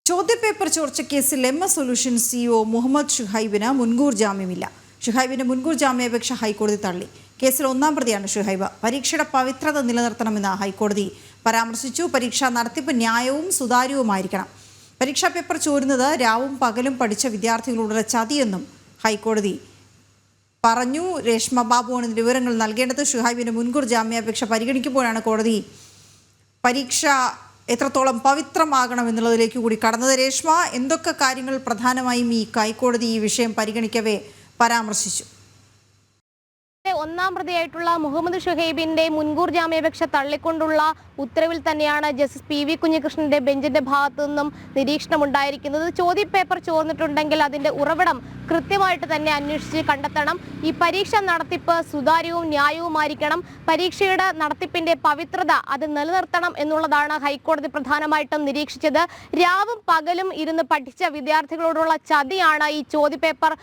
ചോദ്യപേപ്പർ ചോർച്ച കേസിൽ MS സൊല്യൂഷൻ CEO മുഹമ്മദ് ഷുഹൈബിന് മുൻകൂർ ജാമ്യമില്ല. ഷുഹൈബിന്റെ മുൻകൂർ ജാമ്യാപേക്ഷ ഹൈക്കോടതി തള്ളി. കേസിൽ ഒന്നാം പ്രതിയാണ് ഷുഹൈബ്. പരീക്ഷയുടെ പവിത്രത നിലനിർത്തണമെന്ന് ഹൈക്കോടതി പരാമർശിച്ചു. പരീക്ഷാ നടത്തിപ്പ് ന്യായവും സുതാര്യവുമായിരിക്കണം. പരീക്ഷാ പേപ്പർ ചോരുന്നത് രാവും പകലും പഠിച്ച വിദ്യാർത്ഥികളുടെ ചതിയെന്നും ഹൈക്കോടതി പറഞ്ഞു. രേഷ്മ ബാബുവാണ് ഇതിന്റെ വിവരങ്ങൾ നൽകേണ്ടത്. ഷുഹൈബിന്റെ മുൻകൂർ ജാമ്യാപേക്ഷ പരിഗണിക്കുമ്പോഴാണ് കോടതി പരീക്ഷ എത്രത്തോളം പവിത്രമാകണം എന്നുള്ളതിലേക്ക് കൂടി കടന്നത്. രേഷ്മ, എന്തൊക്കെ കാര്യങ്ങൾ പ്രധാനമായും ഈ ഹൈക്കോടതി ഈ വിഷയം പരിഗണിക്കവേ പരാമർശിച്ചു? ഒന്നാം പ്രതിയായിട്ടുള്ള മുഹമ്മദ് ഷുഹൈബിന്റെ മുൻകൂർ ജാമ്യാപേക്ഷ തള്ളിക്കൊണ്ടുള്ള ഉത്തരവിൽ തന്നെയാണ് ജസ്റ്റിസ് PV കുഞ്ഞികൃഷ്ണന്റെ ബെഞ്ചിന്റെ ഭാഗത്തു നിന്നും നിരീക്ഷണമുണ്ടായിരിക്കുന്നത്. ചോദ്യപേപ്പർ ചോർന്നിട്ടുണ്ടെങ്കിൽ അതിന്റെ ഉറവിടം കൃത്യമായിട്ട് തന്നെ അന്വേഷിച്ച് കണ്ടെത്തണം. ഈ പരീക്ഷ നടത്തിപ്പ് സുതാര്യവും ന്യായവുമായിരിക്കണം. പരീക്ഷയുടെ നടത്തിപ്പിന്റെ പവിത്രത അത് നിലനിർത്തണം എന്നുള്ളതാണ് ഹൈക്കോടതി പ്രധാനമായിട്ടും നിരീക്ഷിച്ചത്. രാവും പകലും ഇരുന്ന് പഠിച്ച വിദ്യാർത്ഥികളോടുള്ള ചതിയാണ് ഈ ചോദ്യപേപ്പർ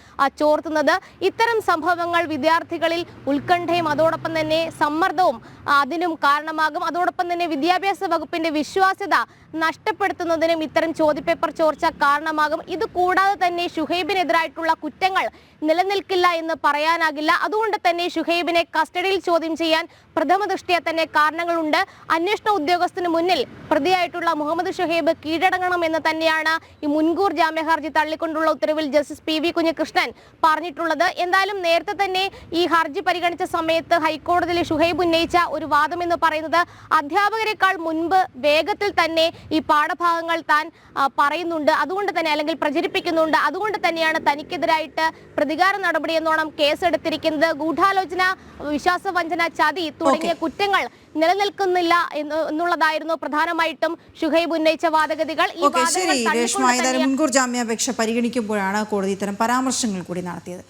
ചോർത്തുന്നത്. ഇത്തരം സംഭവങ്ങൾ വിദ്യാർത്ഥികളിൽ ഉത്കണ്ഠയും അതോടൊപ്പം തന്നെ സമ്മർദ്ദവും അതിനും കാരണമാകും. അതോടൊപ്പം തന്നെ വിദ്യാഭ്യാസ വകുപ്പിന്റെ വിശ്വാസ്യത നഷ്ടപ്പെടുത്തുന്നതിനും ഇത്തരം ചോദ്യപേപ്പർ ചോർച്ച കാരണമാകും. ഇത് കൂടാതെ തന്നെ ഷുഹൈബിനെതിരായിട്ടുള്ള കുറ്റങ്ങൾ നിലനിൽക്കില്ല എന്ന് പറയാനാകില്ല. അതുകൊണ്ട് തന്നെ ഷുഹൈബിനെ കസ്റ്റഡിയിൽ ചോദ്യം ചെയ്യാൻ പ്രഥമ ദൃഷ്ട്യാ തന്നെ കാരണങ്ങളുണ്ട്. അന്വേഷണ ഉദ്യോഗസ്ഥന് മുന്നിൽ പ്രതിയായിട്ടുള്ള മുഹമ്മദ് ഷുഹൈബ് കീഴടങ്ങണമെന്ന് തന്നെയാണ് ഈ മുൻകൂർ ജാമ്യ ഹർജി തള്ളിക്കൊണ്ടുള്ള ഉത്തരവിൽ ജസ്റ്റിസ് PV കുഞ്ഞികൃഷ്ണൻ പറഞ്ഞിട്ടുള്ളത്. എന്തായാലും നേരത്തെ തന്നെ ഈ ഹർജി പരിഗണിച്ച സമയത്ത് ഹൈക്കോടതിയിൽ ഷുഹൈബ് ഉന്നയിച്ച ഒരു വാദം എന്ന് പറയുന്നത് അധ്യാപകരെക്കാൾ മുൻപ് വേഗത്തിൽ തന്നെ ഈ പാഠഭാഗങ്ങൾ താൻ പറയുന്നുണ്ട്, അതുകൊണ്ട് തന്നെ അല്ലെങ്കിൽ പ്രചരിപ്പിക്കുന്നുണ്ട്, അതുകൊണ്ട് തന്നെയാണ് തനിക്കെതിരായിട്ട് പ്രതികാര നടപടി എന്നോണം കേസെടുത്തിരിക്കുന്നത്. ഗൂഢാലോചന, വിശ്വാസവഞ്ചന, ചതി തുടങ്ങിയ കുറ്റങ്ങൾ നിലനിൽക്കുന്നില്ല എന്നുള്ളതായിരുന്നു പ്രധാനമായിട്ടും ഷുഹൈബ് ഉന്നയിച്ച വാദഗതികൾ. ഈ മുൻകൂർ ജാമ്യാപേക്ഷ പരിഗണിക്കുമ്പോഴാണ് കോടതി ഇത്തരം പരാമർശങ്ങൾ കൂടി നടത്തിയത്.